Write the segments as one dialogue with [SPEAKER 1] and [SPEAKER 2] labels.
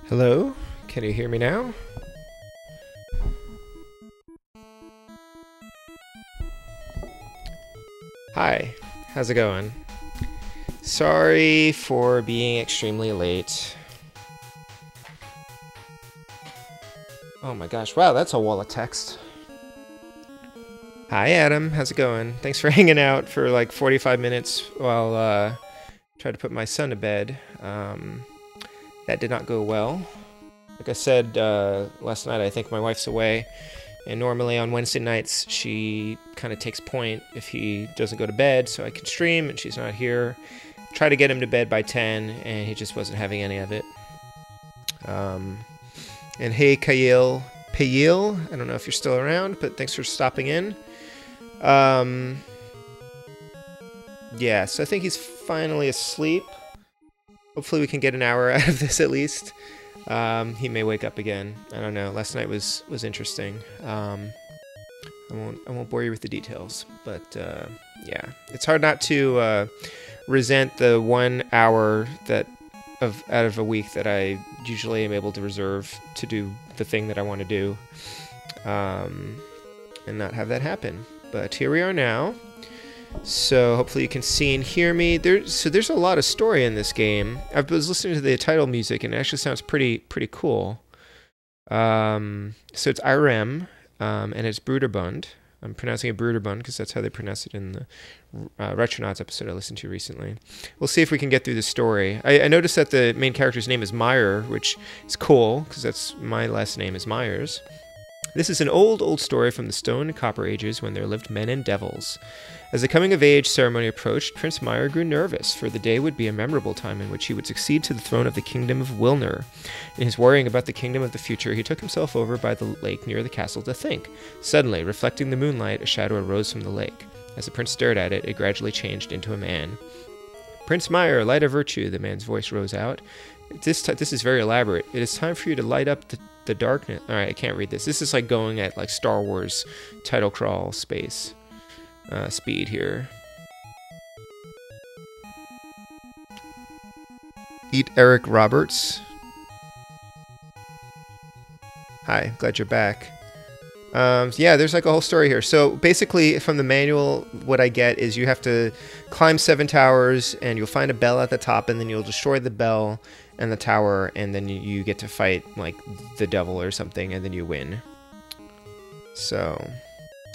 [SPEAKER 1] Hello? Can you hear me now? Hi, how's it going? Sorry for being extremely late. Oh my gosh, wow, that's a wall of text. Hi Adam, how's it going? Thanks for hanging out for like 45 minutes while I tried to put my son to bed. That did not go well. Like I said last night, I think my wife's away, and normally on Wednesday nights she kind of takes point if he doesn't go to bed, so I can stream and she's not here. Try to get him to bed by 10, and he just wasn't having any of it. And hey Payil, I don't know if you're still around, but thanks for stopping in. Yeah, so I think he's finally asleep. Hopefully we can get an hour out of this at least. He may wake up again. I don't know. Last night was interesting. I won't bore you with the details, but yeah, it's hard not to resent the 1 hour out of a week that I usually am able to reserve to do the thing that I want to do, and not have that happen. But here we are now. So hopefully you can see and hear me. There's a lot of story in this game. I was listening to the title music and it actually sounds pretty cool. So it's Irem, and it's Bruderbund. I'm pronouncing it Bruderbund because that's how they pronounce it in the Retronauts episode I listened to recently. We'll see if we can get through the story. I noticed that the main character's name is Meyer, which is cool because that's my last name is Myers. This is an old story from the Stone and Copper Ages when there lived men and devils. As the coming-of-age ceremony approached, Prince Meyer grew nervous, for the day would be a memorable time in which he would succeed to the throne of the Kingdom of Wilner. In his worrying about the kingdom of the future, he took himself over by the lake near the castle to think. Suddenly, reflecting the moonlight, a shadow arose from the lake. As the prince stared at it, it gradually changed into a man. "Prince Meyer, light of virtue," the man's voice rose out. This is very elaborate. "It is time for you to light up the darkness." Alright, I can't read this. This is like going at like Star Wars title crawl speed here. Eat Eric Roberts. Hi, glad you're back. Yeah, there's like a whole story here. So basically, from the manual, what I get is you have to climb 7 towers, and you'll find a bell at the top, and then you'll destroy the bell and the tower, and then you get to fight like the devil or something, and then you win. So,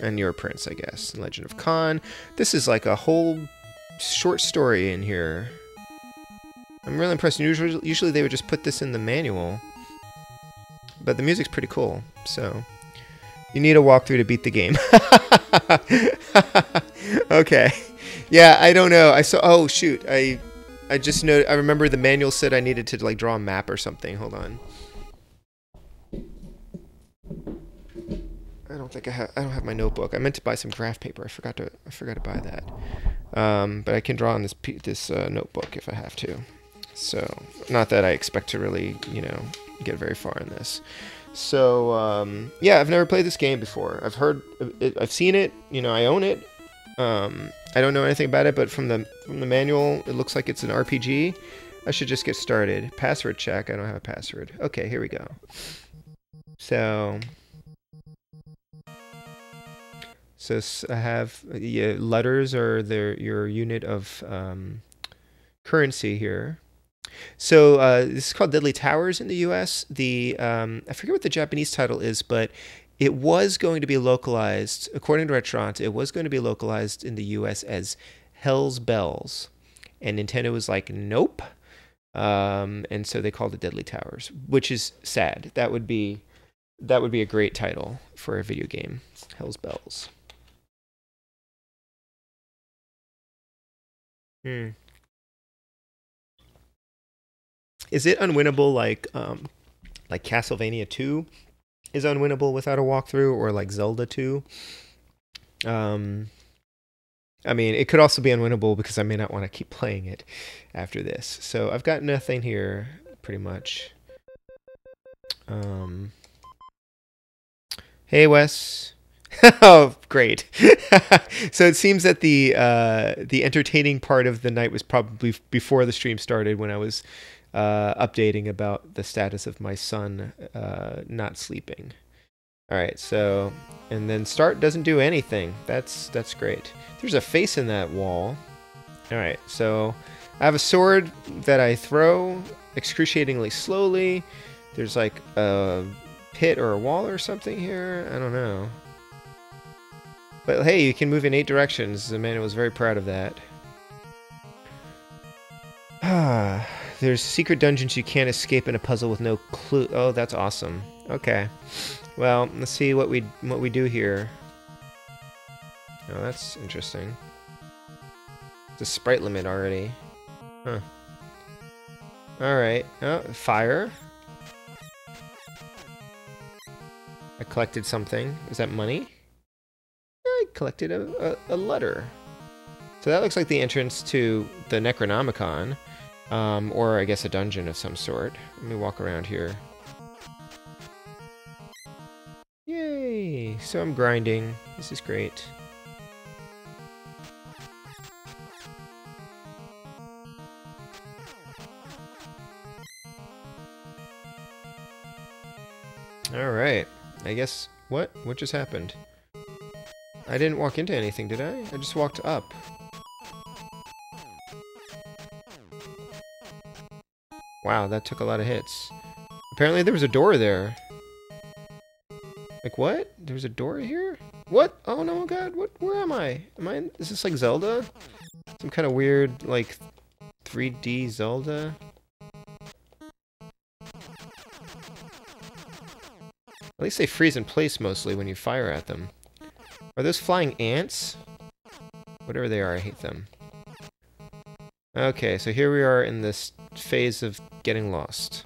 [SPEAKER 1] and you're a prince, I guess. Legend of Khan. This is like a whole short story in here. I'm really impressed. Usually they would just put this in the manual, but the music's pretty cool. So you need a walkthrough to beat the game. Okay. Yeah, I don't know. Oh shoot. I just know. I remember the manual said I needed to like draw a map or something. Hold on. I don't think I don't have my notebook. I meant to buy some graph paper. I forgot to buy that. But I can draw on this notebook if I have to. So, not that I expect to really, get very far in this. So, yeah, I've never played this game before. I've heard it, I've seen it, I own it. I don't know anything about it, but from the manual, it looks like it's an RPG. I should just get started. Password check. I don't have a password. Okay, here we go. So I have letters are your unit of currency here. So this is called Deadly Towers in the U.S. I forget what the Japanese title is, but it was going to be localized, according to Retronauts, it was going to be localized in the U.S. as Hell's Bells, and Nintendo was like, nope, and so they called it Deadly Towers, which is sad. That would be a great title for a video game, Hell's Bells. Is it unwinnable like Castlevania 2 is unwinnable without a walkthrough, or like Zelda 2? I mean, it could also be unwinnable because I may not want to keep playing it after this. So I've got nothing here, pretty much. Hey, Wes. Oh, great. So it seems that the entertaining part of the night was probably before the stream started, when I was updating about the status of my son not sleeping. All right, so and then start doesn't do anything. That's great. There's a face in that wall. All right, so I have a sword that I throw excruciatingly slowly. There's like a pit or a wall or something here. I don't know. But hey, you can move in 8 directions. The man was very proud of that. Ah, there's secret dungeons you can't escape in a puzzle with no clue. Oh, that's awesome. Okay. Well, let's see what we do here. Oh, that's interesting. It's a sprite limit already. Huh. Alright. Oh, fire. I collected something. Is that money? I collected a letter. So that looks like the entrance to the Necronomicon. Or I guess a dungeon of some sort. Let me walk around here. Yay! So I'm grinding. This is great. Alright. I guess... What? What just happened? I didn't walk into anything, did I? I just walked up. Wow, that took a lot of hits. Apparently there was a door there. Like, what? There was a door here? What? Oh no, god, what? Where am I? Is this like Zelda? Some kind of weird, like, 3D Zelda? At least they freeze in place mostly when you fire at them. Are those flying ants? Whatever they are, I hate them. Okay, so here we are in this phase of getting lost.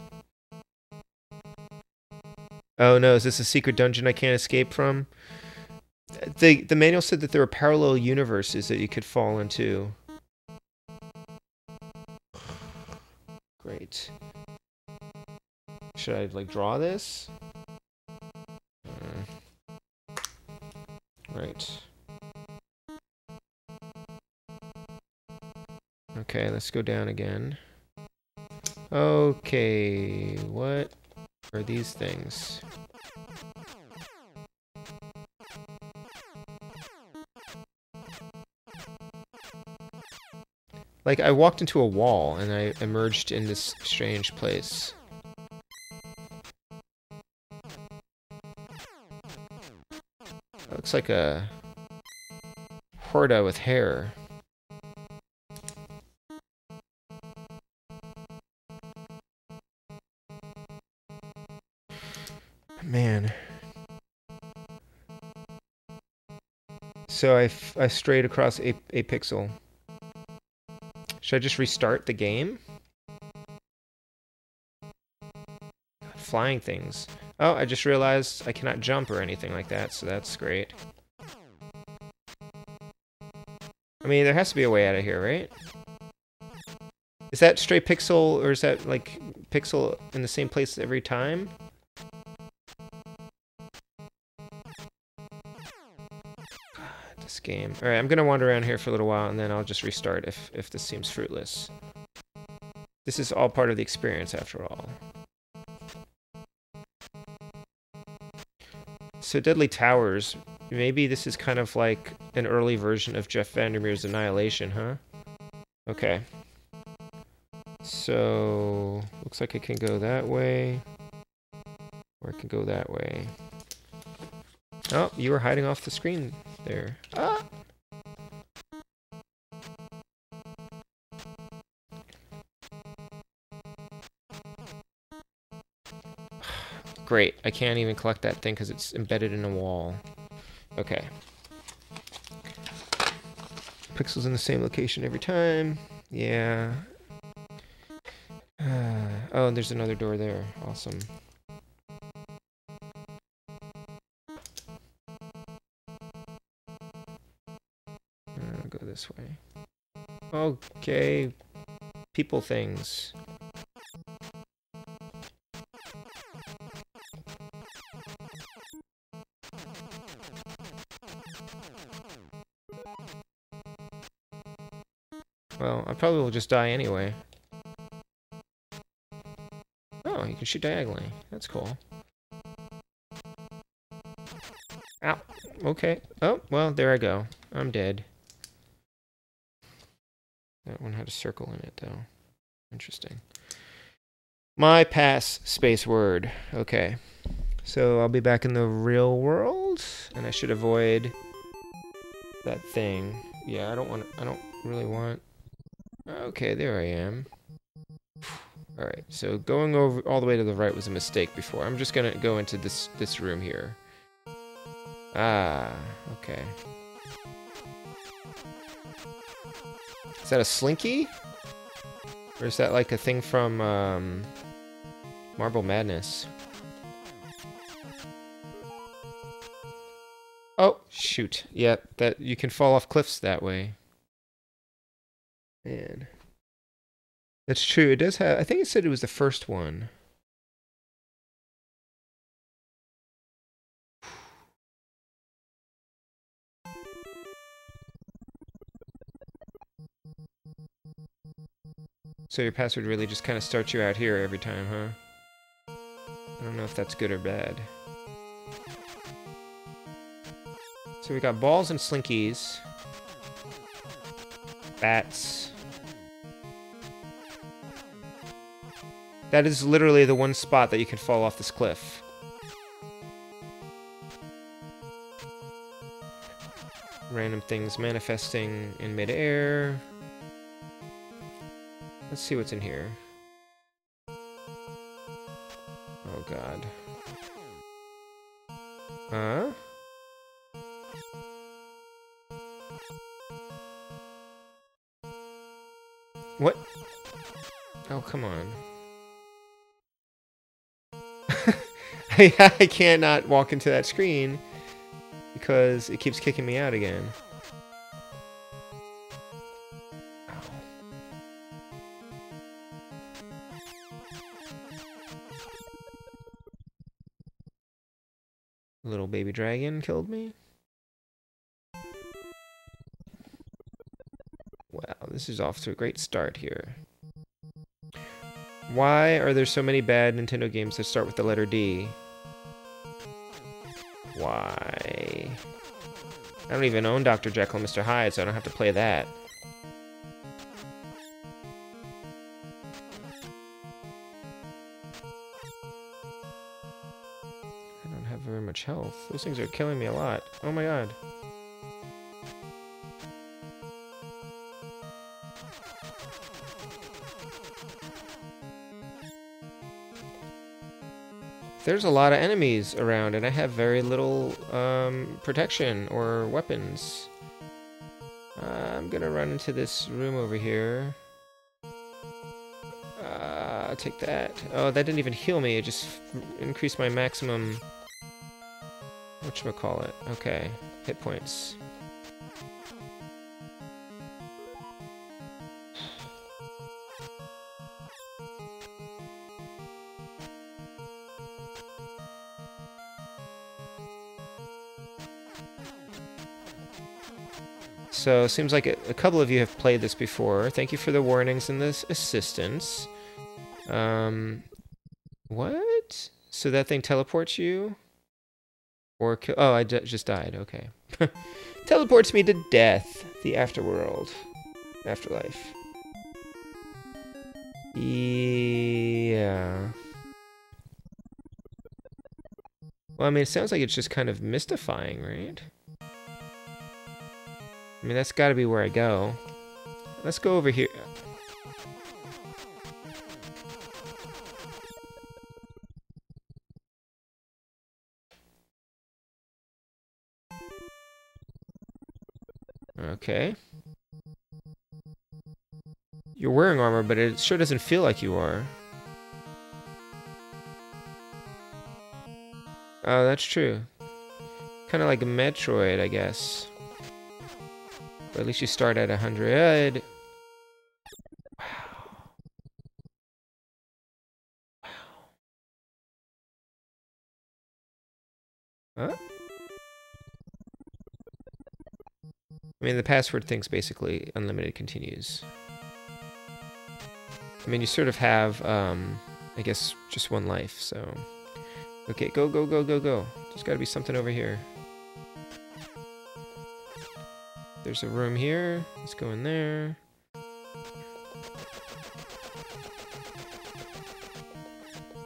[SPEAKER 1] Oh no, is this a secret dungeon I can't escape from? The manual said that there were parallel universes that you could fall into. Great. Should I, like, draw this? Right. Okay, let's go down again. Okay, what are these things? Like, I walked into a wall and I emerged in this strange place. It looks like a Horda with hair. Man. So I strayed across a pixel. Should I just restart the game? Flying things. Oh, I just realized I cannot jump or anything like that, so that's great. I mean, there has to be a way out of here, right? Is that stray pixel, or is that, like, pixel in the same place every time? God, this game. Alright, I'm gonna wander around here for a little while, and then I'll just restart if this seems fruitless. This is all part of the experience, after all. So Deadly Towers, maybe this is kind of like an early version of Jeff Vandermeer's Annihilation, huh? Okay. So, looks like I can go that way. Or I can go that way. Oh, you were hiding off the screen there. Ah! Great, I can't even collect that thing because it's embedded in a wall. Okay. Pixels in the same location every time. Yeah. Oh, and there's another door there. Awesome. I'll go this way. Okay. People things. Well, I probably will just die anyway. can shoot diagonally. That's cool. Ow. Okay. Oh, well, there I go. I'm dead. That one had a circle in it, though. Interesting. My pass space word. Okay. So I'll be back in the real world, and I should avoid that thing. Yeah, I don't really want... Okay, there I am. Alright, so going over all the way to the right was a mistake before. I'm just gonna go into this room here. Ah, okay. Is that a slinky? Or is that like a thing from Marble Madness? Oh, shoot. Yeah, that you can fall off cliffs that way. Man. That's true. It does have... I think it said it was the first one. So your password really just kind of starts you out here every time, huh? I don't know if that's good or bad. So we got balls and slinkies. Bats. That is literally the one spot that you can fall off this cliff. Random things manifesting in midair. Let's see what's in here. Oh god. Huh? What? Oh, come on. I can't not walk into that screen because it keeps kicking me out again. Little baby dragon killed me. Wow, this is off to a great start here. Why are there so many bad Nintendo games that start with the letter D? Why? I don't even own Dr. Jekyll and Mr. Hyde, so I don't have to play that. I don't have very much health. Those things are killing me a lot. Oh my god. There's a lot of enemies around, and I have very little protection or weapons. I'm gonna run into this room over here. I'll take that. Oh, that didn't even heal me. It just increased my maximum... whatchamacallit. Okay. Hit points. So, it seems like a couple of you have played this before. Thank you for the warnings and this assistance. What? So that thing teleports you? Or kill... Oh, I just died. Okay. Teleports me to death. The afterworld. Afterlife. Yeah. Well, I mean, it sounds like it's just kind of mystifying, right? I mean, that's gotta be where I go. Let's go over here. Okay. You're wearing armor, but it sure doesn't feel like you are. Oh, that's true. Kind of like a Metroid, I guess. But at least you start at 100. Wow. Wow. Huh? I mean, the password thing's basically unlimited continues. I mean, you sort of have an I guess just one life, so... Okay, go, go, go, go, go. There's gotta be something over here. There's a room here. Let's go in there.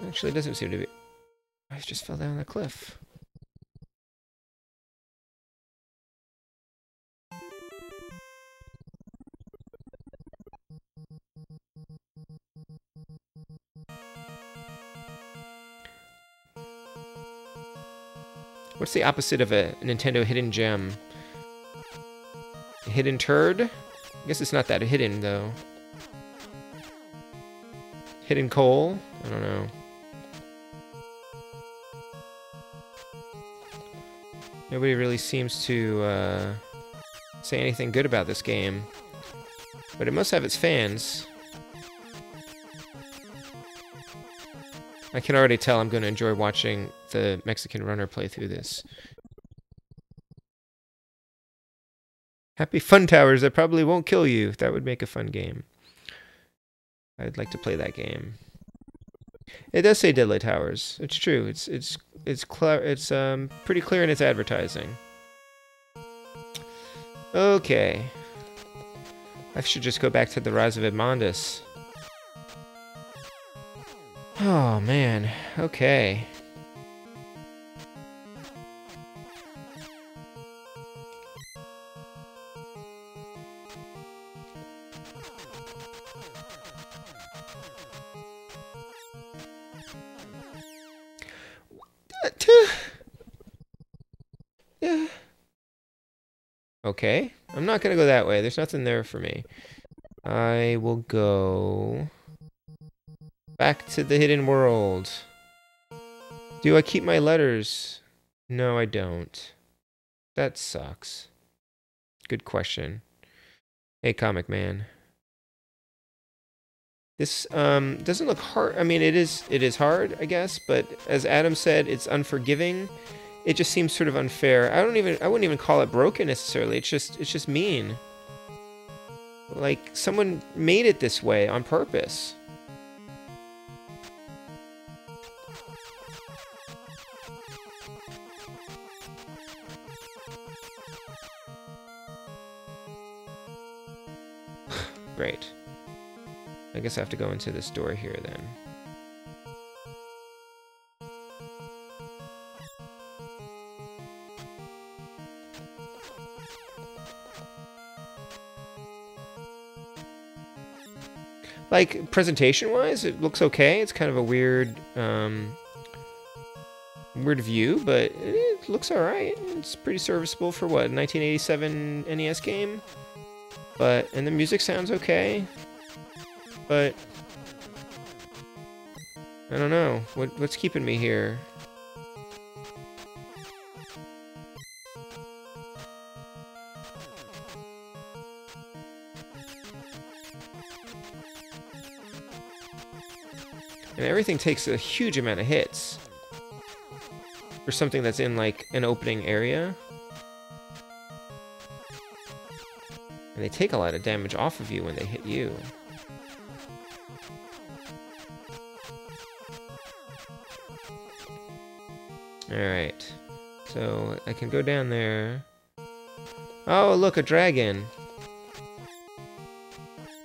[SPEAKER 1] Actually, it doesn't seem to be... I just fell down the cliff. What's the opposite of a Nintendo hidden gem? A hidden turd? I guess it's not that hidden, though. Hidden coal? I don't know. Nobody really seems to say anything good about this game. But it must have its fans. I can already tell I'm going to enjoy watching the Mexican runner play through this. Happy Fun Towers that probably won't kill you. That would make a fun game. I'd like to play that game. It does say Deadly Towers. It's true. It's pretty clear in its advertising. Okay. I should just go back to the Rise of Edmondus. Oh, man. Okay. Yeah. Okay. I'm not gonna go that way. There's nothing there for me. I will go... back to the hidden world. Do I keep my letters? No, I don't. That sucks. Good question. Hey, Comic Man. This doesn't look hard. I mean, it is hard, I guess, but as Adam said, it's unforgiving. It just seems sort of unfair. I wouldn't even call it broken necessarily. It's just mean. Like someone made it this way on purpose. Great. I guess I have to go into this door here then. Like, presentation-wise, it looks okay. It's kind of a weird, weird view, but it looks alright. It's pretty serviceable for, what, 1987 NES game? And the music sounds okay. But I don't know. What's keeping me here? And everything takes a huge amount of hits for something that's in like an opening area. And they take a lot of damage off of you when they hit you. Alright. So, I can go down there. Oh, look, a dragon.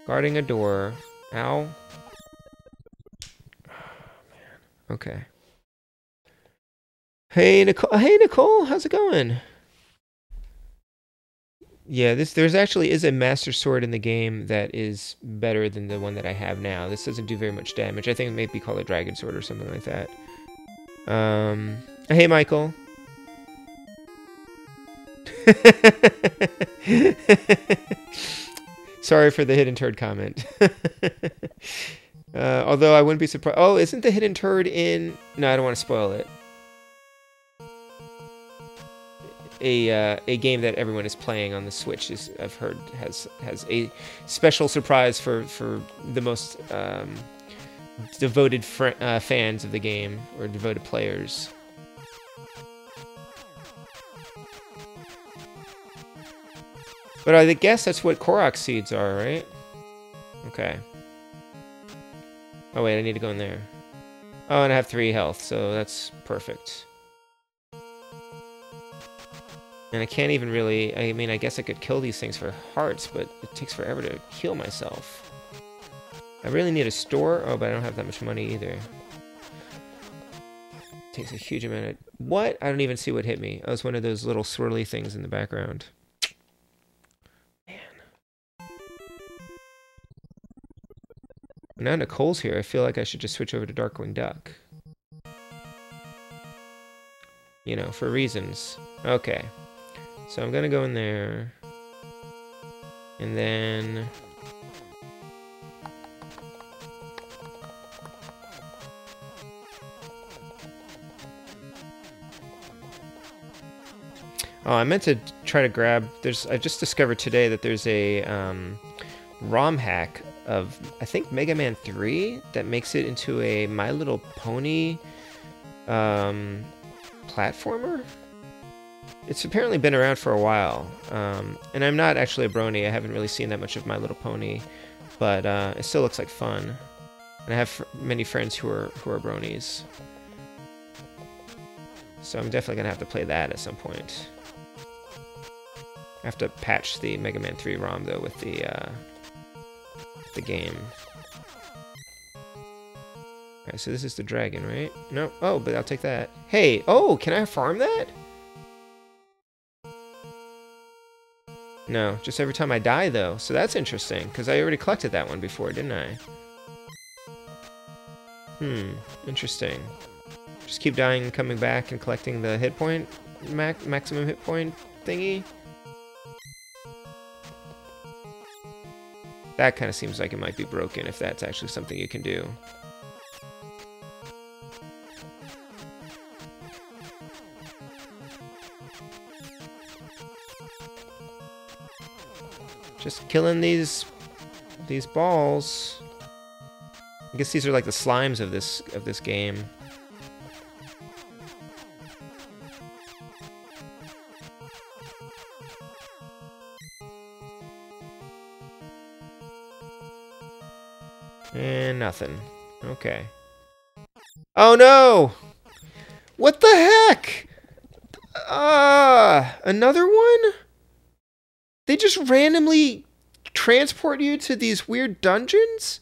[SPEAKER 1] Guarding a door. Ow. Oh, man. Okay. Hey, Nicole. Hey, Nicole. How's it going? Yeah, there's actually is a Master Sword in the game that is better than the one that I have now. This doesn't do very much damage. I think it may be called a Dragon Sword or something like that. Hey, Michael. Sorry for the hidden turd comment. Although I wouldn't be surprised. Oh, isn't the hidden turd in... No, I don't want to spoil it. A game that everyone is playing on the Switch is, I've heard, has a special surprise for the most devoted fans of the game, or devoted players. But I guess that's what Korok seeds are, right? Okay. Oh wait, I need to go in there. Oh, and I have 3 health, so that's perfect. And I can't even really... I mean, I guess I could kill these things for hearts, but it takes forever to heal myself. I really need a store. Oh, but I don't have that much money either. It takes a huge amount of... What? I don't even see what hit me. Oh, it's one of those little swirly things in the background. Man. Now Nicole's here. I feel like I should just switch over to Darkwing Duck. You know, for reasons. Okay. So I'm gonna go in there. And then... Oh, I meant to try to grab... I just discovered today that there's a ROM hack of, I think, Mega Man 3 that makes it into a My Little Pony platformer. It's apparently been around for a while, and I'm not actually a brony. I haven't really seen that much of My Little Pony, but it still looks like fun. And I have many friends who are bronies, so I'm definitely gonna have to play that at some point. I have to patch the Mega Man 3 ROM though with the game. Alright, so this is the dragon, right? No. Oh, but I'll take that. Hey, oh, can I farm that? No, just every time I die though. So that's interesting, because I already collected that one before, didn't I? Interesting. Just keep dying and coming back and collecting the hit point, maximum hit point thingy. That kind of seems like it might be broken if that's actually something you can do. Just killing these balls. I guess these are like the slimes of this game. And nothing. Okay. Oh no! What the heck? Another one? They just randomly transport you to these weird dungeons?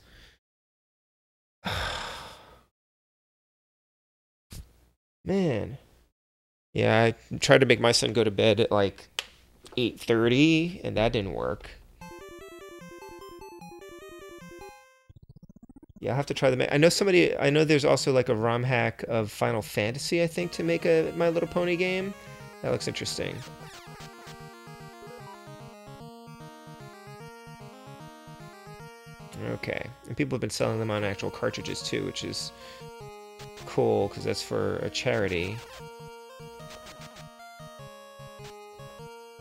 [SPEAKER 1] Man. Yeah, I tried to make my son go to bed at like 8:30, and that didn't work. Yeah, I'll have to try the... I know there's also like a ROM hack of Final Fantasy, I think, to make a My Little Pony game. That looks interesting. Okay, and people have been selling them on actual cartridges too, which is cool, because that's for a charity.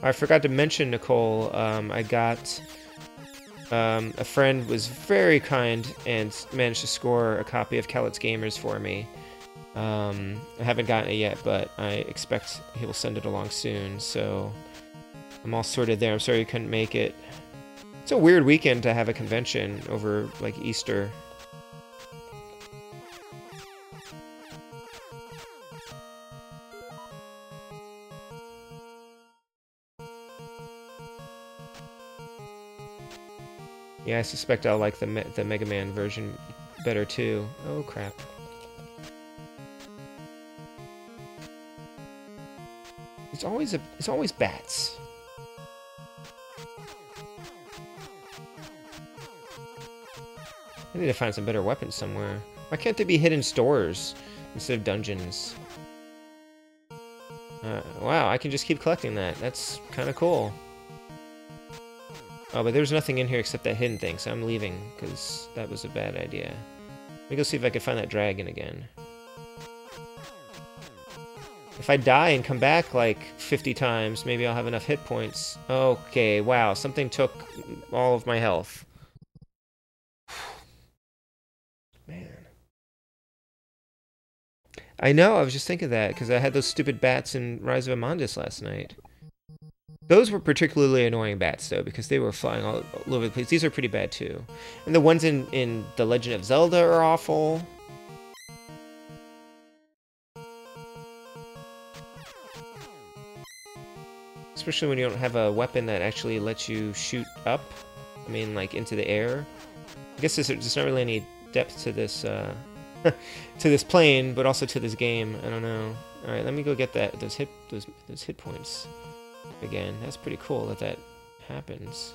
[SPEAKER 1] I forgot to mention, Nicole, I got... a friend was very kind and managed to score a copy of Cowlitz Gamers for me. I haven't gotten it yet, but I expect he will send it along soon, so I'm all sorted there. I'm sorry you couldn't make it. It's a weird weekend to have a convention over, like, Easter. Yeah, I suspect I'll like the Mega Man version better too. Oh crap. It's always bats. I need to find some better weapons somewhere. Why can't there be hidden stores instead of dungeons? Wow, I can just keep collecting that. That's kind of cool. Oh, but there's nothing in here except that hidden thing, so I'm leaving, because that was a bad idea. Let me go see if I can find that dragon again. If I die and come back like 50 times, maybe I'll have enough hit points. Okay, wow, something took all of my health. Man. I know, I was just thinking that, because I had those stupid bats in Rise of Amandus last night. Those were particularly annoying bats, though, because they were flying all over the place. These are pretty bad, too. And the ones in The Legend of Zelda are awful. especially when you don't have a weapon that actually lets you shoot up. I mean, like, into the air. I guess there's not really any depth to this, to this plane, but also to this game. I don't know. All right, let me go get those hit points again. That's pretty cool that happens.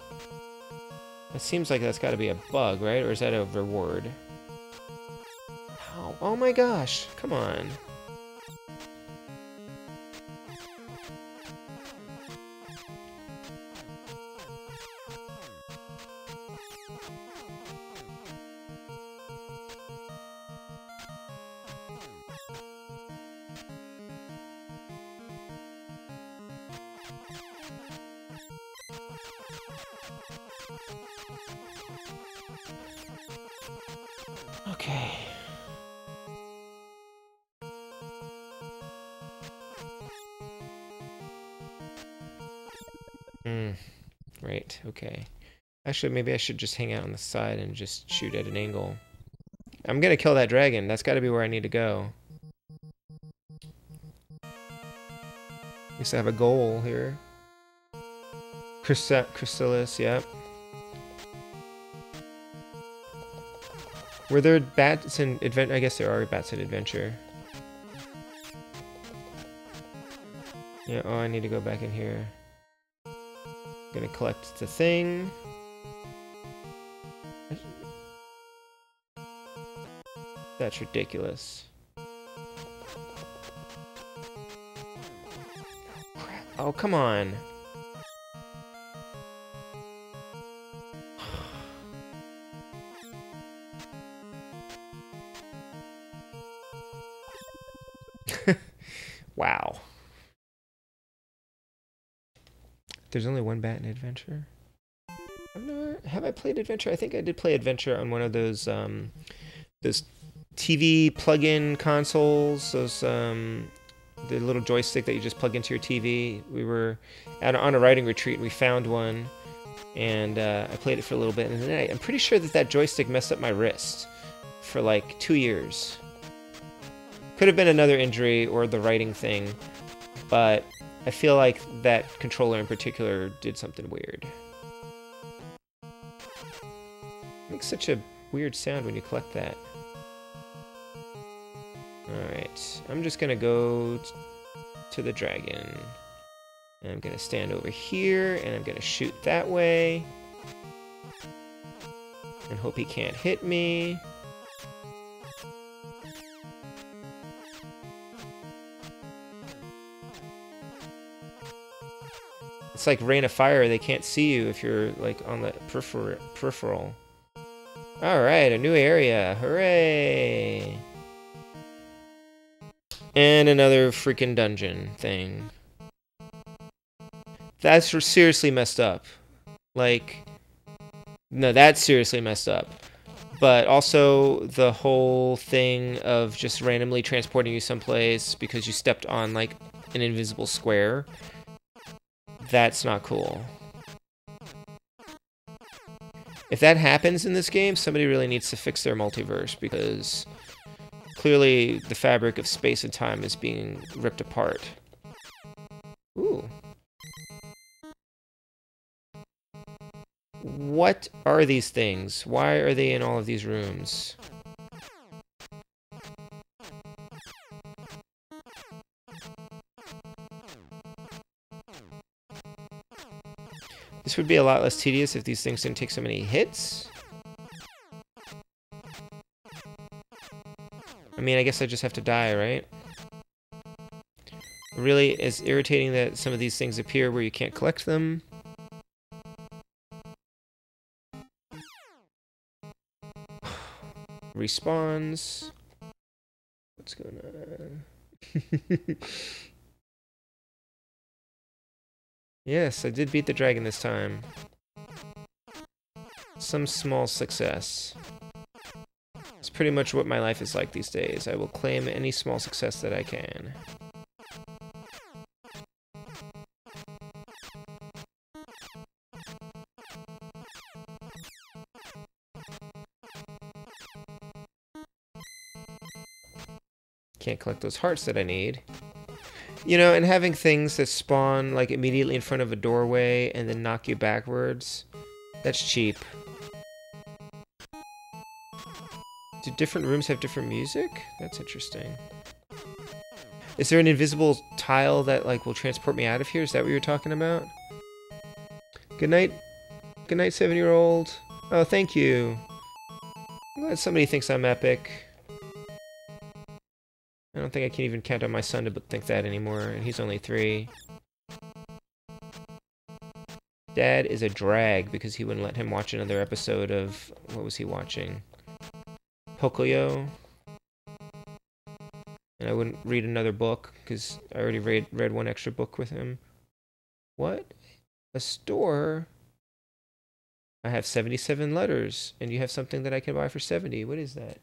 [SPEAKER 1] It seems like that's got to be a bug, right? Or is that a reward? Ow. Oh my gosh! Come on. Okay. Right, okay. Actually, maybe I should just hang out on the side and just shoot at an angle. I'm gonna kill that dragon. That's gotta be where I need to go. At least I have a goal here. Chrysalis, yep. Were there bats in Adventure? I guess there are bats in Adventure. Yeah, oh, I need to go back in here. Gonna collect the thing. That's ridiculous. Oh, come on. Wow. There's only one bat in Adventure? Have I played Adventure? I think I did play Adventure on one of those TV plug-in consoles, the little joystick that you just plug into your TV. We were on a writing retreat and we found one, and I played it for a little bit, and then I'm pretty sure that joystick messed up my wrist for like 2 years. Could have been another injury or the writing thing, but I feel like that controller in particular did something weird. It makes such a weird sound when you collect that. Alright, I'm just gonna go to the dragon. And I'm gonna stand over here, and I'm gonna shoot that way. And hope he can't hit me. It's like Rain of Fire, they can't see you if you're like on the peripheral. Alright, a new area, hooray! And another freaking dungeon thing. That's seriously messed up. Like, no, that's seriously messed up. But also the whole thing of just randomly transporting you someplace because you stepped on like an invisible square. That's not cool. If that happens in this game, somebody really needs to fix their multiverse, because clearly the fabric of space and time is being ripped apart. Ooh. What are these things? Why are they in all of these rooms? This would be a lot less tedious if these things didn't take so many hits. I mean, I guess I just have to die, right? It really is irritating that some of these things appear where you can't collect them. Respawns. What's going on? Yes, I did beat the dragon this time. Some small success. It's pretty much what my life is like these days. I will claim any small success that I can. Can't collect those hearts that I need. You know, and having things that spawn like immediately in front of a doorway and then knock you backwards, that's cheap. Do different rooms have different music? That's interesting. Is there an invisible tile that like will transport me out of here? Is that what you're talking about? Good night. Good night, 7-year-old. Oh, thank you. I'm glad somebody thinks I'm epic. I don't think I can even count on my son to think that anymore, and he's only 3. Dad is a drag because he wouldn't let him watch another episode of... What was he watching? Pocoyo. And I wouldn't read another book because I already read one extra book with him. What? A store? I have 77 letters, and you have something that I can buy for 70. What is that?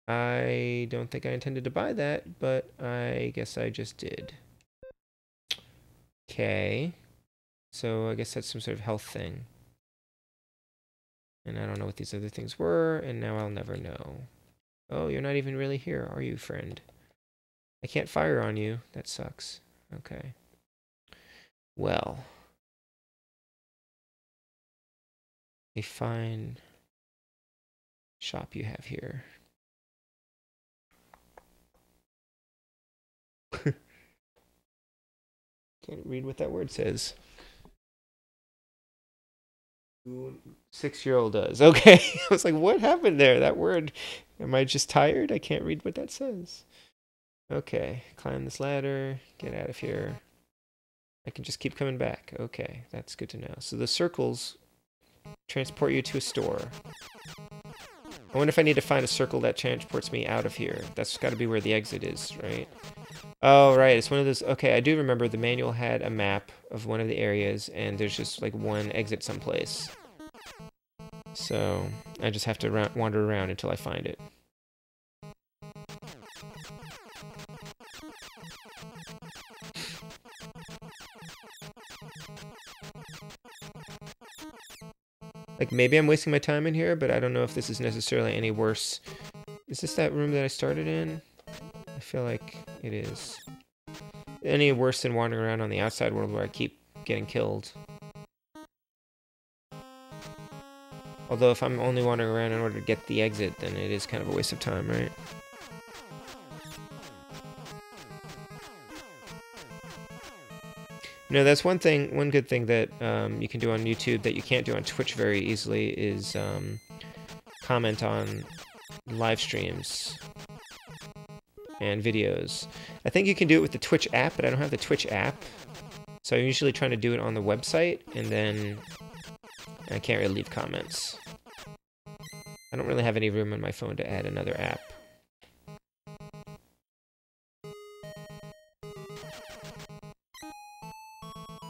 [SPEAKER 1] I don't think I intended to buy that, but I guess I just did. Okay. So I guess that's some sort of health thing. And I don't know what these other things were, and now I'll never know. Oh, you're not even really here, are you, friend? I can't fire on you. That sucks. Okay. Well. A fine shop you have here. Can't read what that word says. 6-year-old does. Okay. I was like, what happened there? That word. Am I just tired? I can't read what that says. Okay. Climb this ladder. Get out of here. I can just keep coming back. Okay. That's good to know. So the circles transport you to a store. I wonder if I need to find a circle that transports me out of here. That's got to be where the exit is, right? Oh, right. It's one of those... Okay, I do remember the manual had a map of one of the areas, and there's just, like, one exit someplace. So, I just have to wander around until I find it. Like, maybe I'm wasting my time in here, but I don't know if this is necessarily any worse. Is this that room that I started in? I feel like it is. Any worse than wandering around on the outside world where I keep getting killed. Although if I'm only wandering around in order to get the exit, then it is kind of a waste of time, right? You know, that's one good thing that you can do on YouTube that you can't do on Twitch very easily is comment on live streams and videos. I think you can do it with the Twitch app, but I don't have the Twitch app. So I'm usually trying to do it on the website, and then I can't really leave comments. I don't really have any room on my phone to add another app.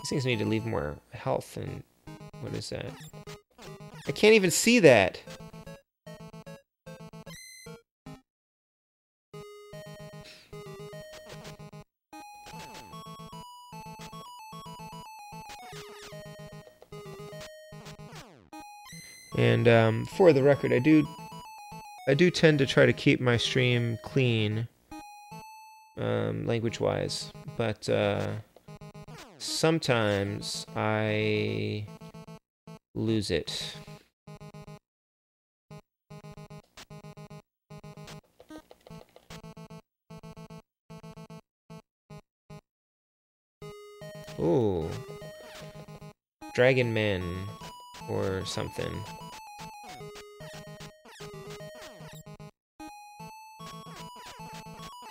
[SPEAKER 1] These things need to leave more health, and what is that? I can't even see that! And for the record, I do tend to try to keep my stream clean, language-wise, but sometimes I lose it. Ooh. Dragon Men or something.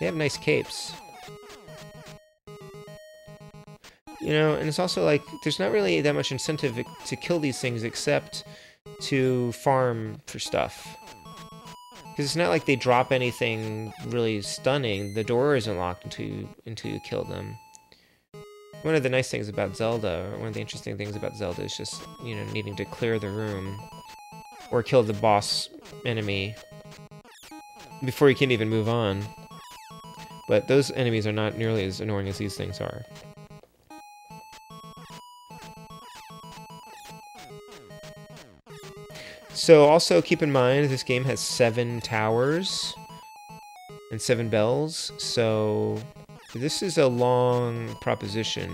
[SPEAKER 1] They have nice capes. You know, and it's also like, there's not really that much incentive to kill these things except to farm for stuff. Because it's not like they drop anything really stunning. The door isn't locked until you kill them. One of the nice things about Zelda, or one of the interesting things about Zelda is just, you know, needing to clear the room. Or kill the boss enemy before you can even move on. But those enemies are not nearly as annoying as these things are. So also keep in mind this game has 7 towers. and 7 bells, so this is a long proposition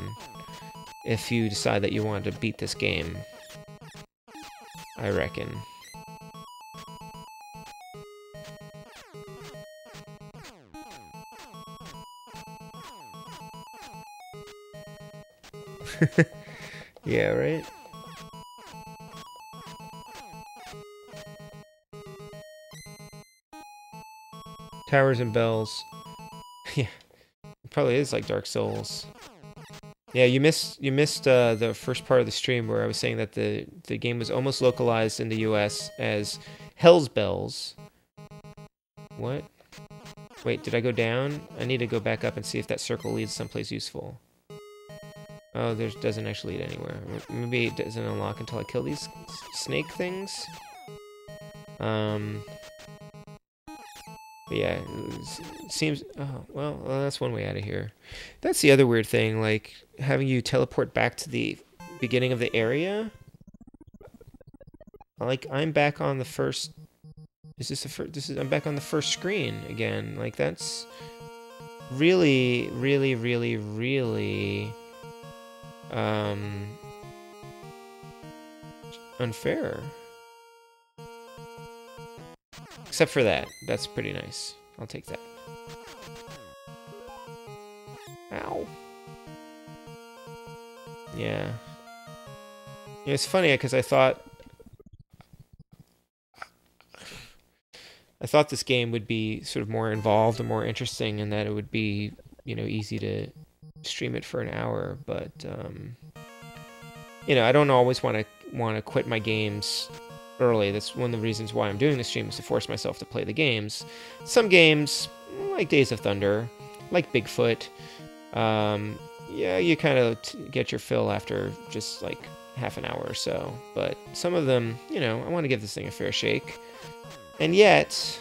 [SPEAKER 1] if you decide that you want to beat this game, I reckon. Yeah, right? Towers and bells. Yeah, it probably is like Dark Souls. Yeah, you missed the first part of the stream where I was saying that the game was almost localized in the US as Hell's Bells. What? Wait, did I go down? I need to go back up and see if that circle leads someplace useful. Oh, there doesn't actually lead anywhere. Maybe it doesn't unlock until I kill these snake things. But yeah, it seems... Oh, well, that's one way out of here. That's the other weird thing, like, having you teleport back to the beginning of the area. Like, I'm back on the first... Is this the first... I'm back on the first screen again. Like, that's really, really, really, really... unfair. Except for that. That's pretty nice. I'll take that. Ow. Yeah. It's funny because I thought this game would be sort of more involved and more interesting, and that it would be, you know, easy to stream it for an hour. But you know, I don't always want to quit my games early. That's one of the reasons why I'm doing the stream, is to force myself to play the games. Some games, like Days of Thunder, like Bigfoot, yeah, you kind of get your fill after just like half an hour or so. But some of them, you know, I want to give this thing a fair shake. And yet,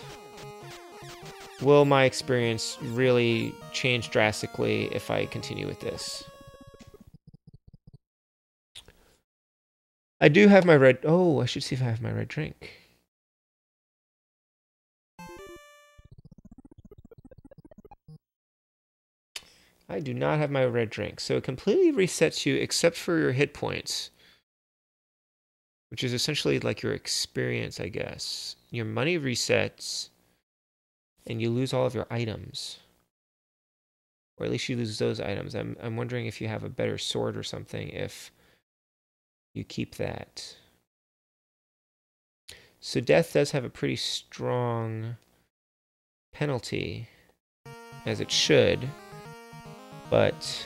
[SPEAKER 1] will my experience really change drastically if I continue with this? I do have my red... Oh, I should see if I have my red drink. I do not have my red drink. So it completely resets you except for your hit points, which is essentially like your experience, I guess. Your money resets, and you lose all of your items. Or at least you lose those items. I'm wondering if you have a better sword or something if you keep that. So death does have a pretty strong penalty, as it should, but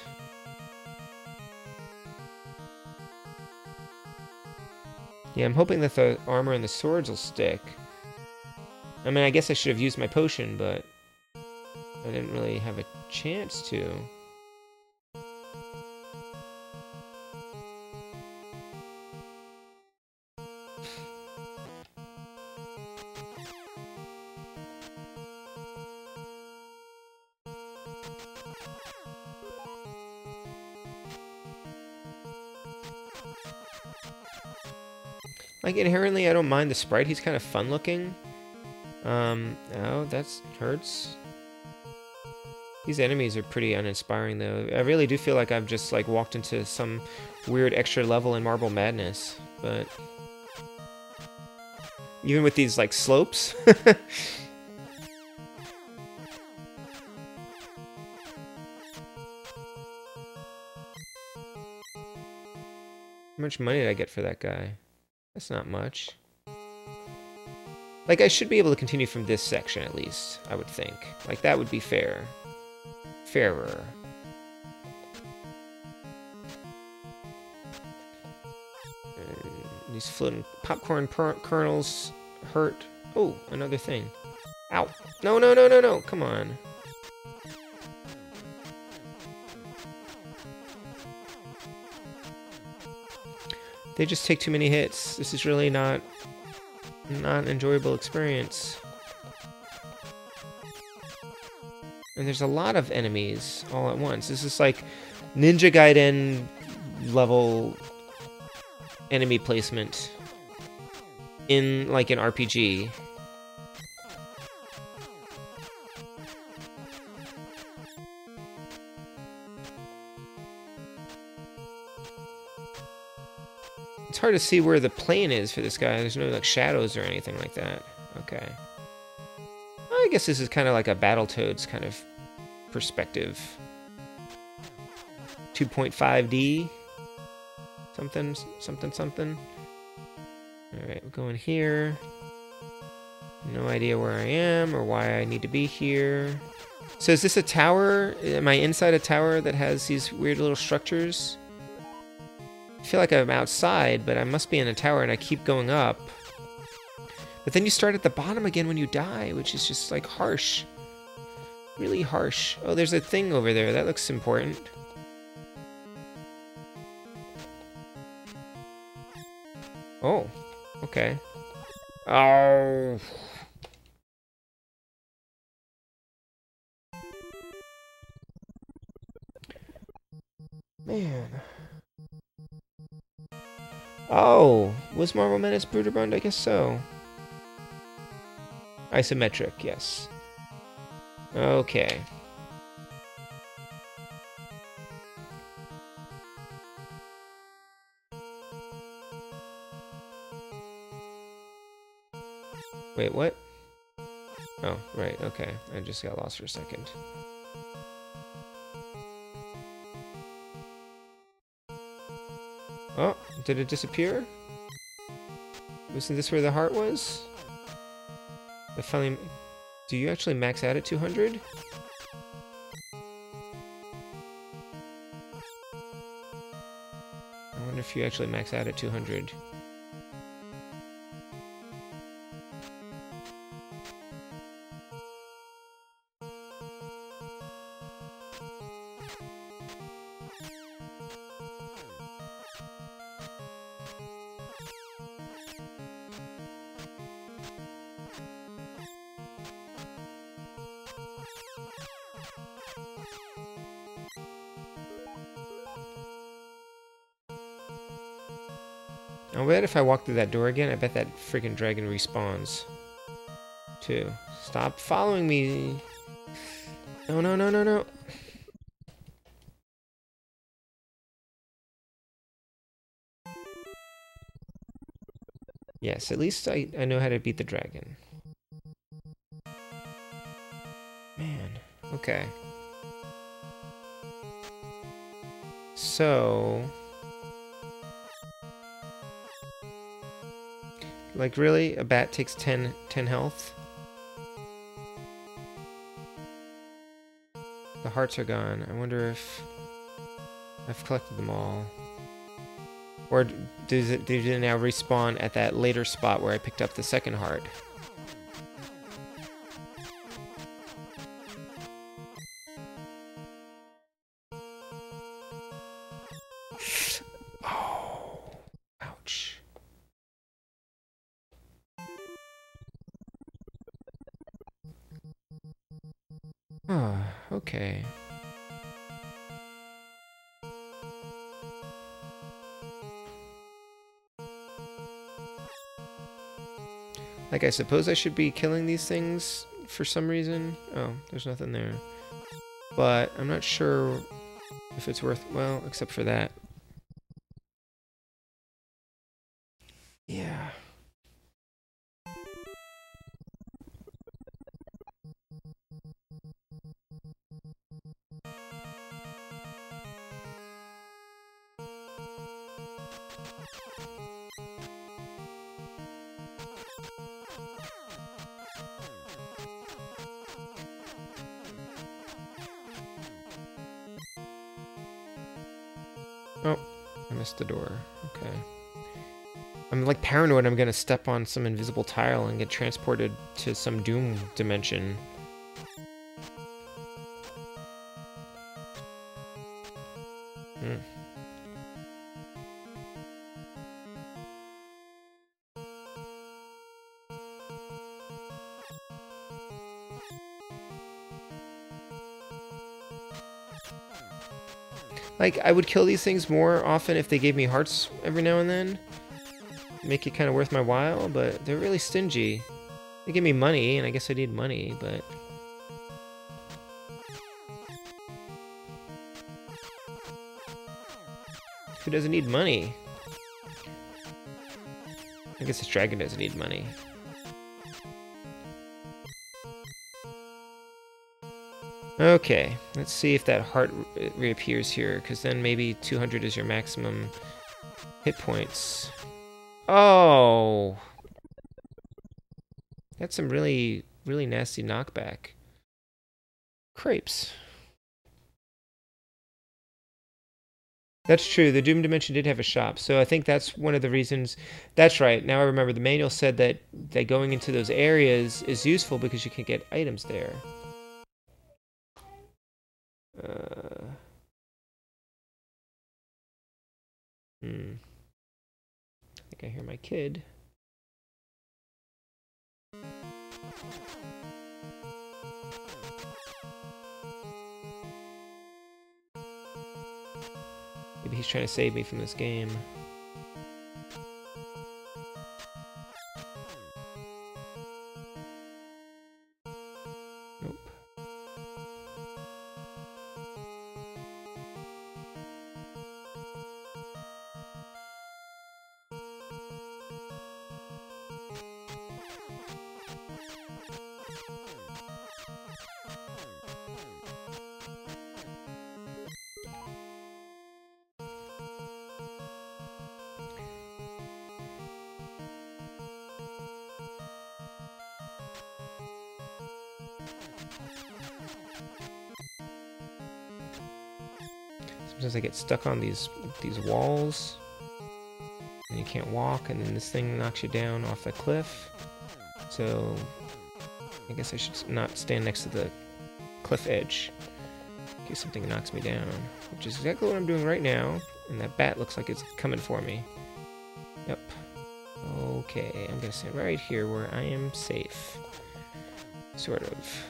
[SPEAKER 1] yeah, I'm hoping that the armor and the swords will stick. I mean, I guess I should have used my potion, but I didn't really have a chance to. Like, inherently, I don't mind the sprite. He's kind of fun looking. Oh, that hurts. These enemies are pretty uninspiring, though. I really do feel like I've just, like, walked into some weird extra level in Marble Madness. But even with these, like, slopes. How much money did I get for that guy? That's not much. Like, I should be able to continue from this section, at least, I would think. Like, that would be fair. Fairer. These floating popcorn kernels hurt. Oh, another thing. Ow. No, no, no, no, no. Come on. They just take too many hits. This is really not an enjoyable experience. And there's a lot of enemies all at once. This is like Ninja Gaiden level enemy placement in like an RPG. It's hard to see where the plane is for this guy. There's no like shadows or anything like that. Okay. Well, I guess this is kind of like a Battletoads kind of perspective. 2.5D. Something. Alright, we're going here. No idea where I am or why I need to be here. So is this a tower? Am I inside a tower that has these weird little structures? I feel like I'm outside, but I must be in a tower and I keep going up. But then you start at the bottom again when you die, which is just like harsh. Really harsh. Oh, there's a thing over there. That looks important. Oh, okay. Oh. Man. Oh, was Marvel Menace Bruderbund? I guess so. Isometric, yes. Okay. Wait, what? Oh, right, okay. I just got lost for a second. Oh, did it disappear? Wasn't this where the heart was? I finally... Do you actually max out at 200? I wonder if you actually max out at 200. I bet if I walk through that door again, I bet that freaking dragon respawns. Too. Stop following me. No, no, no, no, no. Yes, at least I know how to beat the dragon. Man, okay. So... Like, really? A bat takes 10 health? The hearts are gone. I wonder if I've collected them all. Or does it now respawn at that later spot where I picked up the second heart? Oh, ouch. Oh, okay. Like, I suppose I should be killing these things for some reason. Oh, there's nothing there. But I'm not sure if it's worth... Well, except for that. Yeah. Oh, I missed the door. Okay. I'm like paranoid I'm gonna step on some invisible tile and get transported to some Doom dimension. Hmm. Like, I would kill these things more often if they gave me hearts every now and then. Make it kind of worth my while, but they're really stingy. They give me money, and I guess I need money, but... Who doesn't need money? I guess this dragon doesn't need money. Okay, let's see if that heart reappears here, because then maybe 200 is your maximum hit points. Oh! That's some really, really nasty knockback. Crepes. That's true, the Doom Dimension did have a shop, so I think that's one of the reasons. That's right, now I remember the manual said that going into those areas is useful because you can get items there. I think I hear my kid. Maybe he's trying to save me from this game. Nope. Sometimes I get stuck on these walls, and you can't walk, and then this thing knocks you down off the cliff. So I guess I should not stand next to the cliff edge in case something knocks me down, which is exactly what I'm doing right now. And that bat looks like it's coming for me. Yep. Okay, I'm gonna stand right here where I am safe. Sort of.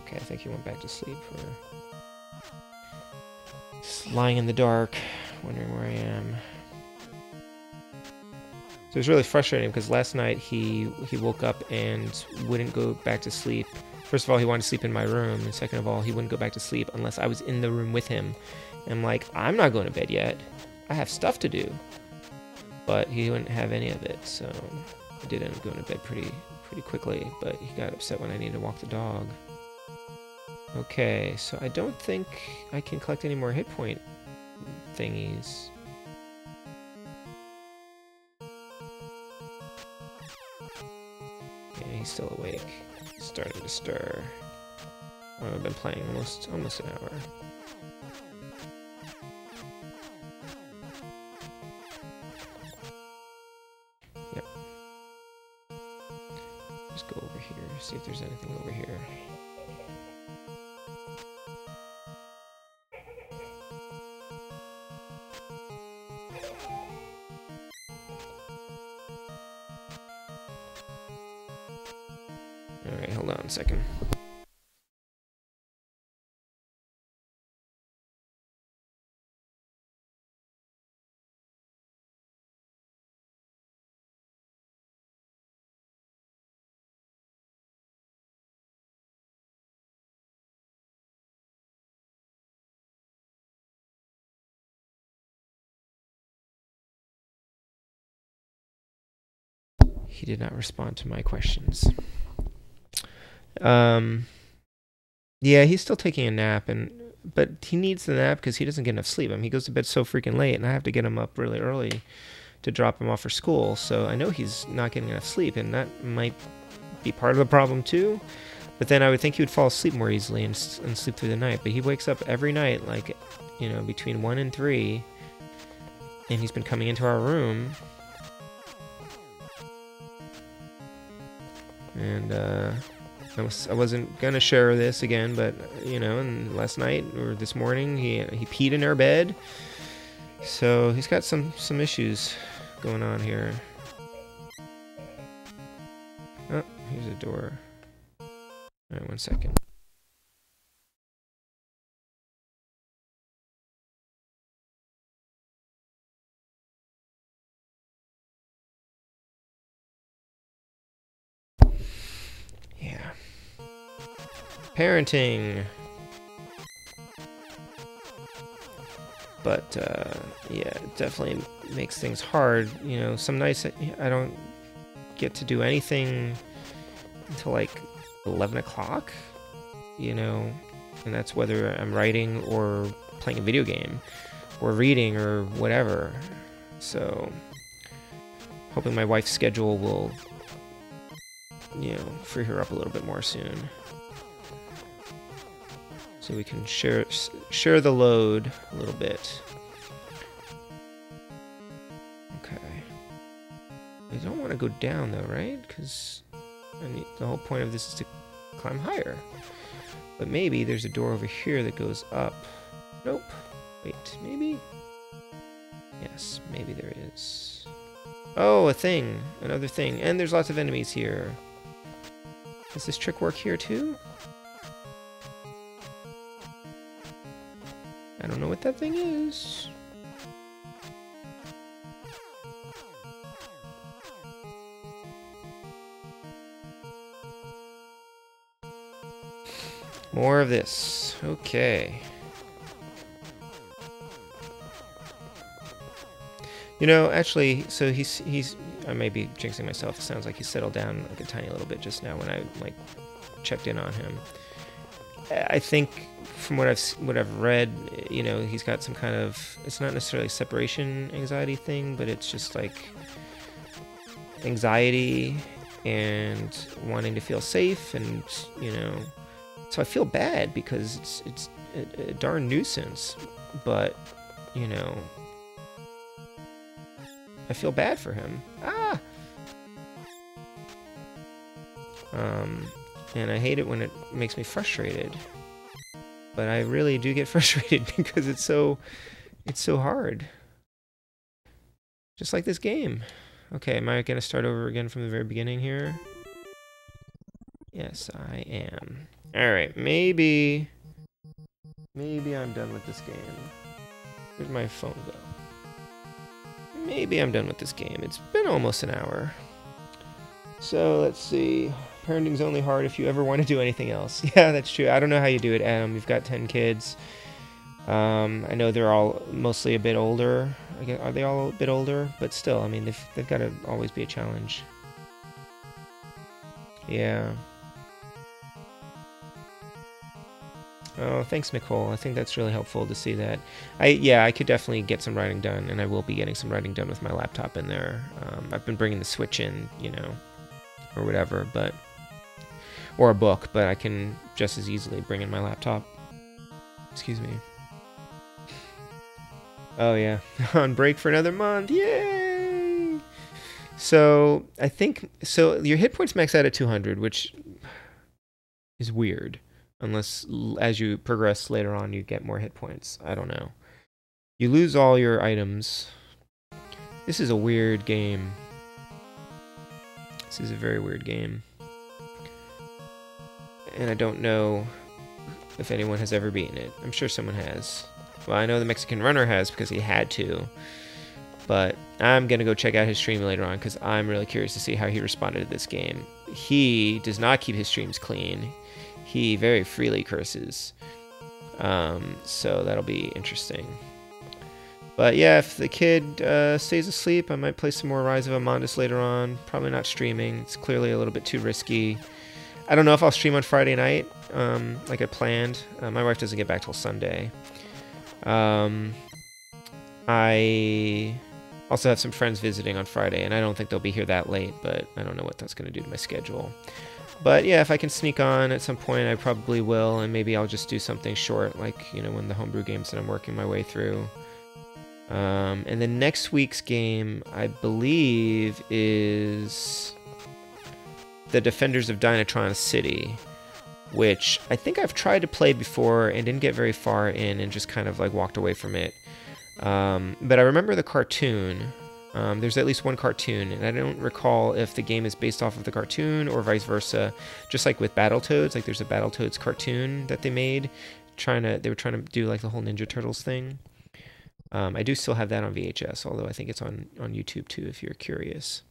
[SPEAKER 1] Okay, I think he went back to sleep, or just lying in the dark, wondering where I am. So it was really frustrating because last night he woke up and wouldn't go back to sleep. First of all, he wanted to sleep in my room, and second of all, he wouldn't go back to sleep unless I was in the room with him. And I'm like, I'm not going to bed yet. I have stuff to do. But he wouldn't have any of it, so I did end up going to bed pretty quickly, but he got upset when I needed to walk the dog. Okay, so I don't think I can collect any more hit point thingies. Yeah, he's still awake. He's starting to stir. Oh, I've been playing almost an hour. Yep. Just go over here, see if there's anything over here. Alright, hold on a second. He did not respond to my questions. Yeah, he's still taking a nap, but he needs the nap because he doesn't get enough sleep. I mean, he goes to bed so freaking late, and I have to get him up really early to drop him off for school. So I know he's not getting enough sleep, and that might be part of the problem too. But then I would think he would fall asleep more easily and sleep through the night. But he wakes up every night, like, you know, between 1 and 3, and he's been coming into our room. And I wasn't gonna share this again, but you know, and last night or this morning he peed in our bed, so he's got some issues going on here. Oh, here's a door. All right, 1 second. Yeah. Parenting. But yeah, it definitely makes things hard. You know, some nights I don't get to do anything until like 11 o'clock, you know, and that's whether I'm writing or playing a video game or reading or whatever. So hoping my wife's schedule will, you know, free her up a little bit more soon, so we can share the load a little bit. Okay. I don't want to go down though, right? Because the whole point of this is to climb higher. But maybe there's a door over here that goes up. Nope. Wait, maybe? Yes, maybe there is. Oh, a thing. Another thing. And there's lots of enemies here. Does this trick work here too? I don't know what that thing is. More of this. Okay. You know, actually, so he's I may be jinxing myself. It sounds like he settled down like a tiny little bit just now when I like checked in on him. I think from what I've read, you know, he's got some kind of, it's not necessarily separation anxiety thing, but it's just like anxiety and wanting to feel safe, and you know, so I feel bad because it's a darn nuisance, but you know, I feel bad for him. And I hate it when it makes me frustrated. But I really do get frustrated because it's so hard. Just like this game. Okay, am I gonna start over again from the very beginning here? Yes, I am. Alright, maybe I'm done with this game. Where'd my phone go? Maybe I'm done with this game. It's been almost an hour. So, let's see. Parenting's only hard if you ever want to do anything else. Yeah, that's true. I don't know how you do it, Adam. You've got 10 kids. I know they're all mostly a bit older. Are they all a bit older? But still, I mean, they've got to always be a challenge. Yeah. Oh, thanks, Nicole. I think that's really helpful to see that. I could definitely get some writing done, and I will be getting some writing done with my laptop in there. I've been bringing the Switch in, you know, or whatever, or a book, but I can just as easily bring in my laptop. Excuse me. Oh yeah, on break for another month, yay! So I think your hit points max out at 200, which is weird. Unless, as you progress later on, you get more hit points. I don't know. You lose all your items. This is a weird game. This is a very weird game. And I don't know if anyone has ever beaten it. I'm sure someone has. Well, I know the Mexican Runner has because he had to. But I'm going to go check out his stream later on because I'm really curious to see how he responded to this game. He does not keep his streams clean. He very freely curses. So that'll be interesting. But yeah, if the kid stays asleep, I might play some more Rise of Amandus later on. Probably not streaming. It's clearly a little bit too risky. I don't know if I'll stream on Friday night, like I planned. My wife doesn't get back till Sunday. I also have some friends visiting on Friday, and I don't think they'll be here that late, but I don't know what that's going to do to my schedule. But yeah, if I can sneak on at some point, I probably will, and maybe I'll just do something short, like, you know, one of the homebrew games that I'm working my way through. And then next week's game, I believe, is the Defenders of Dynatron City, which I think I've tried to play before and didn't get very far in and just kind of like walked away from it. But I remember the cartoon. There's at least one cartoon, and I don't recall if the game is based off of the cartoon or vice versa. Just like with Battletoads, like there's a Battletoads cartoon that they made. They were trying to do like the whole Ninja Turtles thing. I do still have that on VHS, although I think it's on YouTube too, if you're curious.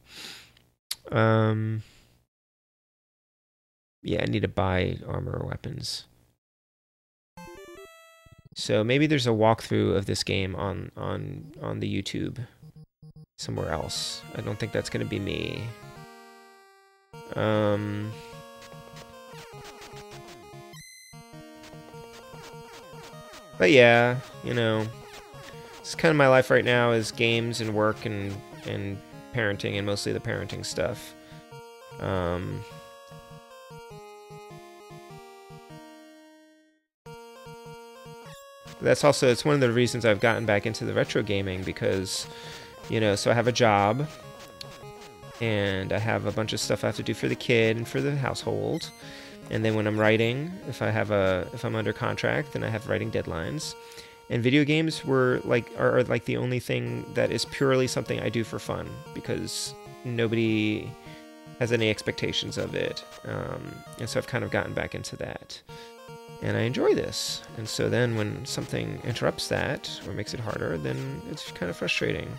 [SPEAKER 1] Yeah, I need to buy armor or weapons. So maybe there's a walkthrough of this game on the YouTube somewhere else. I don't think that's going to be me. But yeah, you know, it's kind of my life right now is games and work and parenting, and mostly the parenting stuff. That's also, it's one of the reasons I've gotten back into the retro gaming, because, you know, so I have a job, and I have a bunch of stuff I have to do for the kid and for the household. And then when I'm writing, if I'm under contract, then I have writing deadlines. And video games are like the only thing that is purely something I do for fun, because nobody has any expectations of it. And so I've kind of gotten back into that. And I enjoy this. And so then when something interrupts that or makes it harder, then it's kind of frustrating.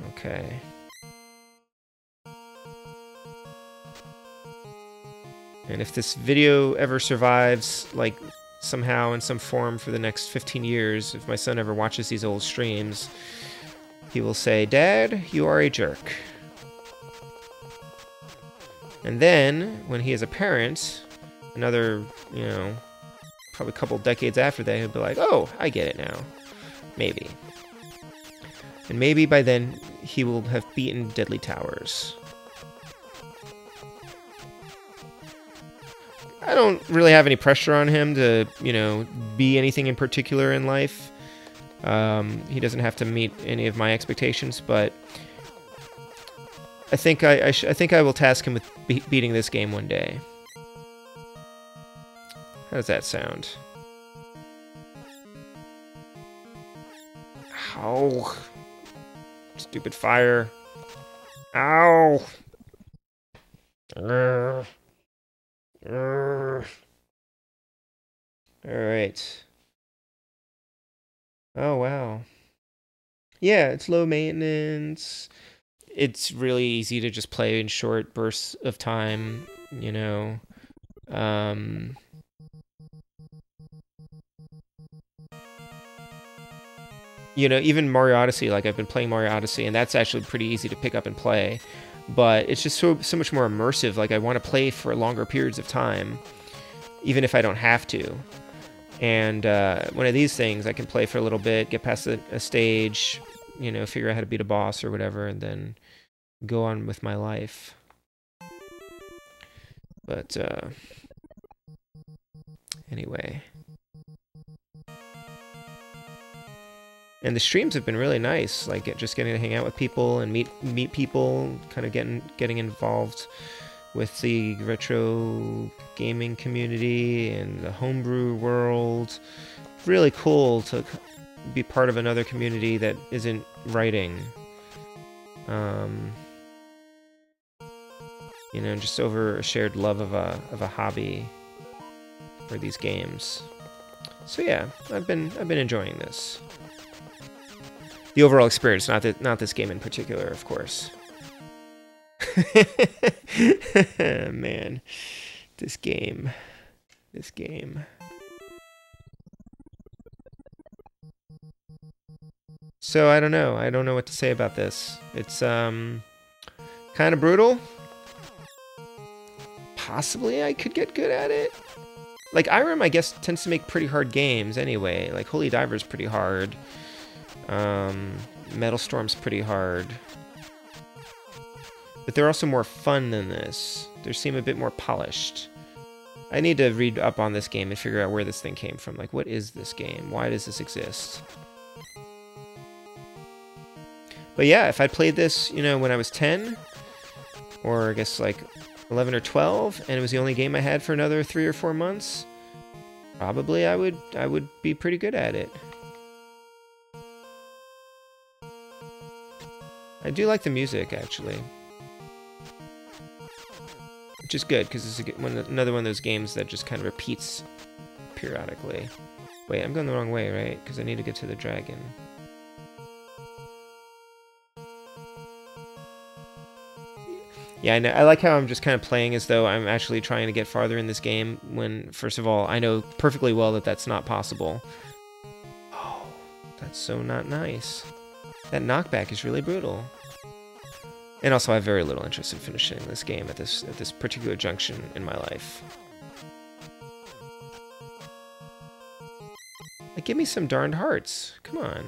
[SPEAKER 1] Okay. And if this video ever survives, like, somehow in some form for the next 15 years, if my son ever watches these old streams, he will say, "Dad, you are a jerk." And then, when he is a parent, another, you know, probably a couple decades after that, he'll be like, "Oh, I get it now." Maybe. And maybe by then, he will have beaten Deadly Towers. I don't really have any pressure on him to, you know, be anything in particular in life. He doesn't have to meet any of my expectations, but I think I think I will task him with beating this game one day. How does that sound? Ow. Stupid fire. Ow. Alright. Oh, wow. Yeah, it's low maintenance. It's really easy to just play in short bursts of time, you know. You know, even Mario Odyssey, like, I've been playing Mario Odyssey, and that's actually pretty easy to pick up and play. But it's just so much more immersive. Like, I want to play for longer periods of time, even if I don't have to. And one of these things, I can play for a little bit, get past a stage, you know, figure out how to beat a boss or whatever, and then go on with my life. But anyway. And the streams have been really nice, like just getting to hang out with people and meet people, kind of getting involved with the retro gaming community and the homebrew world. Really cool to be part of another community that isn't writing. You know, just over a shared love of a hobby for these games. So yeah, I've been enjoying this. The overall experience, not this game in particular, of course. Man, this game. So I don't know what to say about this. It's kind of brutal. Possibly I could get good at it. Like Irem, I guess, tends to make pretty hard games anyway. Like Holy Diver's pretty hard. Metal Storm's pretty hard. But they're also more fun than this. They seem a bit more polished. I need to read up on this game and figure out where this thing came from. Like, what is this game? Why does this exist? But yeah, if I played this, you know, when I was 10, or I guess like 11 or 12, and it was the only game I had for another 3 or 4 months, probably I would be pretty good at it. I do like the music, actually. Which is good, because it's another one of those games that just kind of repeats periodically. Wait, I'm going the wrong way, right? Because I need to get to the dragon. Yeah, I know. I like how I'm just kind of playing as though I'm actually trying to get farther in this game when, first of all, I know perfectly well that that's not possible. Oh, that's so not nice. That knockback is really brutal. And also, I have very little interest in finishing this game at this particular junction in my life. Like, give me some darned hearts. Come on.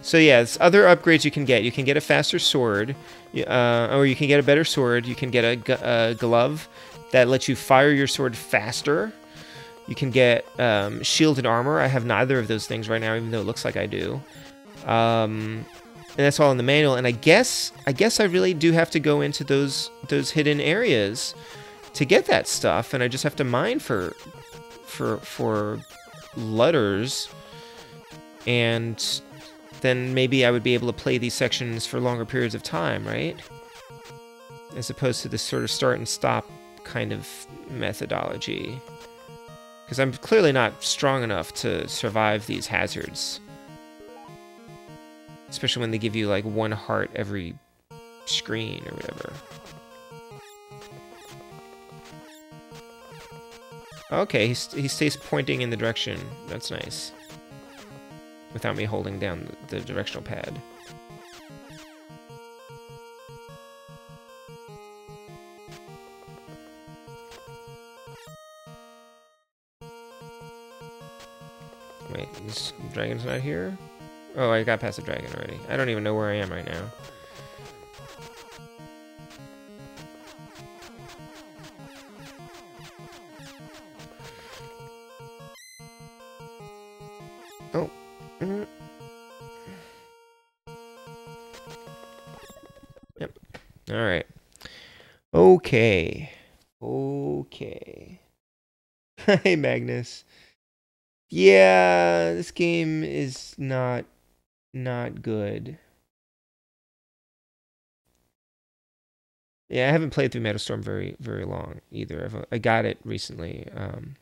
[SPEAKER 1] So yeah, there's other upgrades you can get. You can get a faster sword, or you can get a better sword. You can get a glove that lets you fire your sword faster. You can get shield and armor. I have neither of those things right now, even though it looks like I do. And that's all in the manual. And I guess I really do have to go into those hidden areas to get that stuff, and I just have to mine for letters, and then maybe I would be able to play these sections for longer periods of time, right? As opposed to this sort of start and stop kind of methodology. Because I'm clearly not strong enough to survive these hazards. Especially when they give you like 1 heart every screen or whatever. Okay, he stays pointing in the direction. That's nice. Without me holding down the directional pad. Wait, this dragon's not here? Oh, I got past the dragon already. I don't even know where I am right now. Oh. Yep. Alright. Okay. Okay. Hey, Magnus. Yeah, this game is not good. Yeah, I haven't played through Metastorm very long either. I got it recently,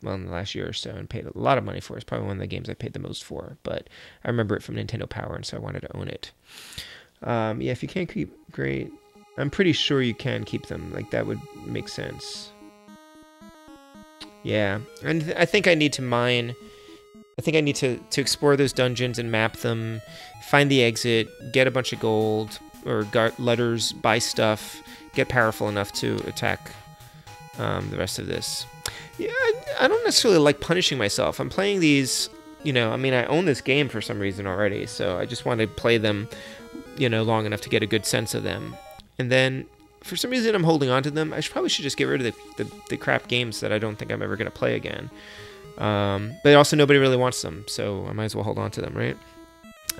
[SPEAKER 1] well, in the last year or so, and paid a lot of money for it. It's probably one of the games I paid the most for, but I remember it from Nintendo Power, and so I wanted to own it. Yeah, if you can't keep, great. I'm pretty sure you can keep them. Like, that would make sense. Yeah, and I think I need to mine. I think I need to explore those dungeons and map them, find the exit, get a bunch of gold, or letters, buy stuff, get powerful enough to attack the rest of this. Yeah, I don't necessarily like punishing myself. I'm playing these, you know, I mean, I own this game for some reason already, so I just want to play them, you know, long enough to get a good sense of them. And then, for some reason, I'm holding on to them. I probably should just get rid of the crap games that I don't think I'm ever going to play again. But also nobody really wants them, so I might as well hold on to them, right?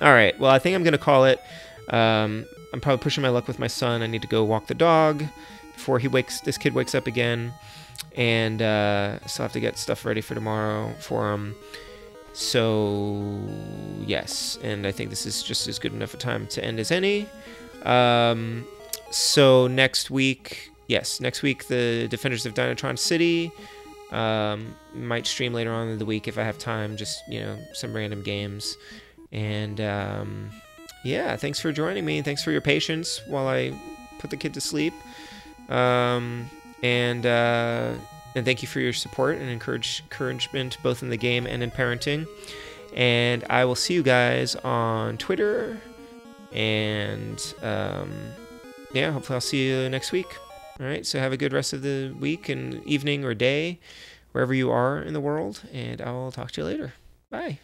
[SPEAKER 1] Alright, well, I think I'm going to call it. I'm probably pushing my luck with my son. I need to go walk the dog before this kid wakes up again. And still have to get stuff ready for tomorrow for him. So, yes, and I think this is just as good enough a time to end as any. So next week, the Defenders of Dynatron City. Might stream later on in the week if I have time, just, you know, some random games. And yeah, thanks for joining me. Thanks for your patience while I put the kid to sleep. And thank you for your support and encouragement both in the game and in parenting. And I will see you guys on Twitter. And yeah, hopefully I'll see you next week. All right, so have a good rest of the week and evening or day, wherever you are in the world, and I'll talk to you later. Bye.